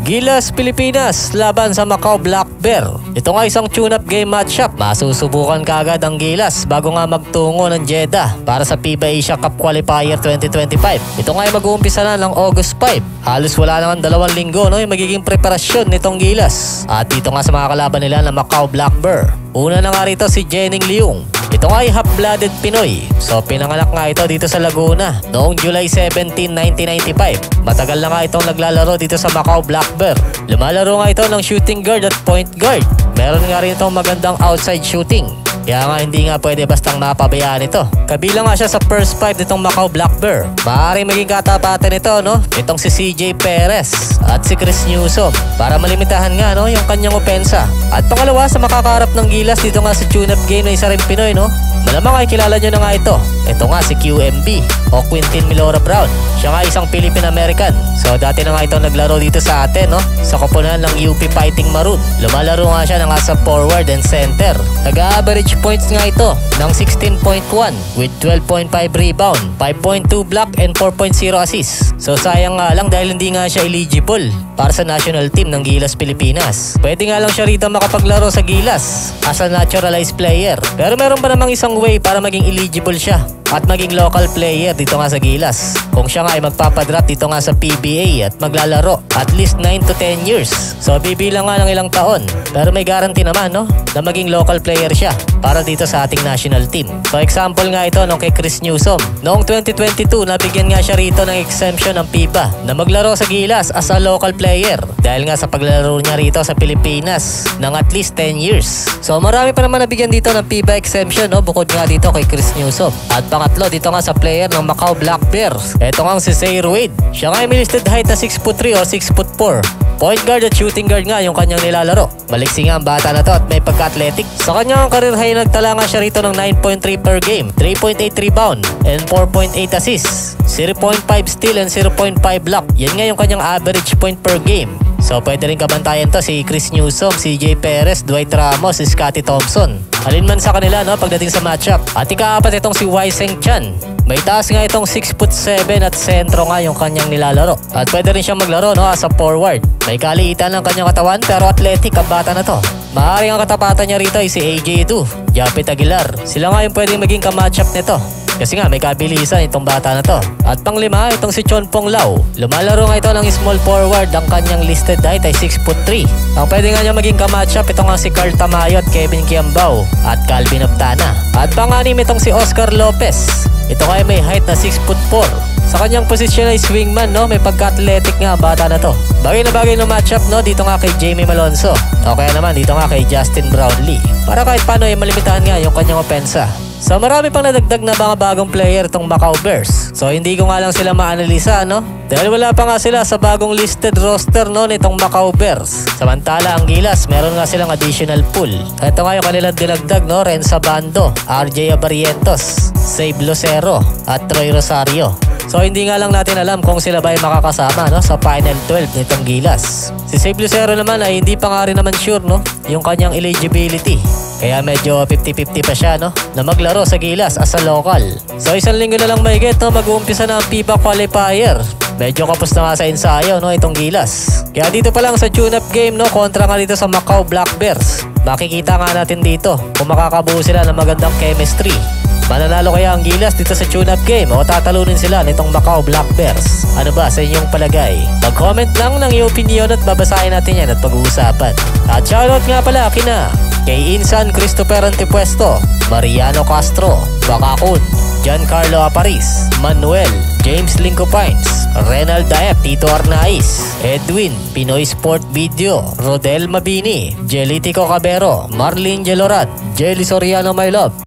Gilas, Pilipinas laban sa Macau Black Bear. Ito nga isang tune-up game matchup. Masusubukan kaagad ang Gilas bago nga magtungo ng Jeddah para sa FIBA Asia Cup Qualifier 2025. Ito nga ay mag-uumpisa na ng August 5. Halos wala naman 2 linggo yung magiging preparasyon nitong Gilas. At dito nga sa mga kalaban nila na Macau Black Bear. Una na nga rito si Jenning Leung. Ito nga ay half-blooded Pinoy. So pinanganak nga ito dito sa Laguna noong July 17, 1995. Matagal na nga itong naglalaro dito sa Macau Black Bear. Lumalaro nga ito ng shooting guard at point guard. Meron nga rin itong magandang outside shooting. Kaya nga hindi nga pwede bastang mapabayaan ito. Kabilang nga siya sa first 5 nitong Macau Black Bear. Maaaring maging katapatan ito itong si CJ Perez at si Chris Newsom para malimitahan nga yung kanyang opensa. At pangalawa sa makakaharap ng Gilas dito nga sa tune-up game na isa rin Pinoy malamang ay kilala nyo na nga ito. Ito nga si QMB o Quintin Milora Brown. Siya nga isang Philippine-American. So dati na nga ito naglaro dito sa atin sa koponan ng UP Fighting Maroon. Lumalaro nga siya ng as a forward and center. Nag-average points nga ito ng 16.1 with 12.5 rebound, 5.2 block and 4.0 assist. So sayang nga lang dahil hindi nga siya eligible para sa national team ng Gilas Pilipinas. Pwede nga lang siya rito makapaglaro sa Gilas as a naturalized player. Pero meron pa namang isang way para maging eligible siya at maging local player dito nga sa Gilas. Kung siya nga ay magpapadraft dito nga sa PBA at maglalaro at least 9 to 10 years. So bibilang nga ng ilang taon. Pero may guarantee naman na maging local player siya para dito sa ating national team. So example nga ito kay Chris Newsom. Noong 2022 nabigyan nga siya rito ng exemption ng FIBA na maglaro sa Gilas as a local player dahil nga sa paglalaro niya rito sa Pilipinas ng at least 10 years. So marami pa naman nabigyan dito ng FIBA exemption bukod nga dito kay Chris Newsom. At pangatlo dito nga sa player ng Macau Black Bears. Ito nga si Zaire Wade. Siya nga ay may listed height na 6'3" o 6'4". Point guard at shooting guard nga yung kanyang nilalaro. Maliksi nga ang bata na to at may pagka-athletic. Sa kanyang career high nagtala nga siya rito ng 9.3 per game, 3.8 rebound, and 4.8 assists, 0.5 steal and 0.5 block. Yan nga yung kanyang average point per game. So pwede rin kabantayan to si Chris Newsom, CJ Perez, Dwight Ramos, Scottie Thompson. Alin man sa kanila pagdating sa matchup. At ikaapat itong si Wyseng Chan. May taas nga itong 6'7" at sentro nga yung kanyang nilalaro. At pwede rin siyang maglaro as a forward. May kaliitan ng kanyang katawan pero athletic ang bata na to. Maaaring ang katapatan niya rito ay si AJ Du, Japet Aguilar. Sila nga yung pwedeng maging ka-matchup nito. Kasi nga may kabilisan itong bata na to. At panglima itong si Chonpong Lau. Lumalaro nga ito ng small forward. Ang kanyang listed height ay 6'3". Ang pwede nga niya maging ka-matchup ito nga si Carl Tamayo at Kevin Kiambao at Calvin Optana. At panganim itong si Oscar Lopez. Ito nga ay may height na 6'4". Sa kanyang posisyon ay swingman may pagka-athletic nga ang bata na to. Bagay na bagay ng matchup dito nga kay Jamie Malonzo. O kaya naman dito nga kay Justin Brownlee. Para kahit paano ay malimitahan nga yung kanyang opensa. So marami pang nadagdag na mga bagong player itong Macau Bears. So hindi ko nga lang sila maanalisa dahil wala pa nga sila sa bagong listed roster nitong Macau Bears. Samantala ang Gilas meron nga silang additional pool. Ito nga yung kanilang dinagdag Renza Bando, RJ Abarrientos, Save Lucero at Troy Rosario. So hindi nga lang natin alam kung sila ba ay makakasama sa Final 12 nitong Gilas. Si Save Lucero naman ay hindi pa nga rin naman sure yung kanyang eligibility. Kaya medyo 50-50 pa siya na maglaro sa Gilas as a local. So isang linggo na lang mahigit mag-uumpisa na ang FIBA Qualifier. Medyo kapos na nga sa ensayo itong Gilas. Kaya dito pa lang sa tune-up game kontra nga dito sa Macau Black Bears. Makikita nga natin dito kung makakabuo sila ng magandang chemistry. Mananalo kaya ang Gilas dito sa tune-up game o tatalunin sila nitong Macau Black Bears? Ano ba sa inyong palagay? Mag-comment lang ng iyong opinion at babasahin natin yan at pag-uusapan. At shoutout nga pala kay Insan Christopher Antipuesto, Mariano Castro, Bakakun, Giancarlo Aparis, Manuel, James Linco Pines, Renald Daep, Tito Arnaiz, Edwin, Pinoy Sport Video, Rodel Mabini, Jelitico Cabero, Marlene Jelorat, Jelly Soriano My Love.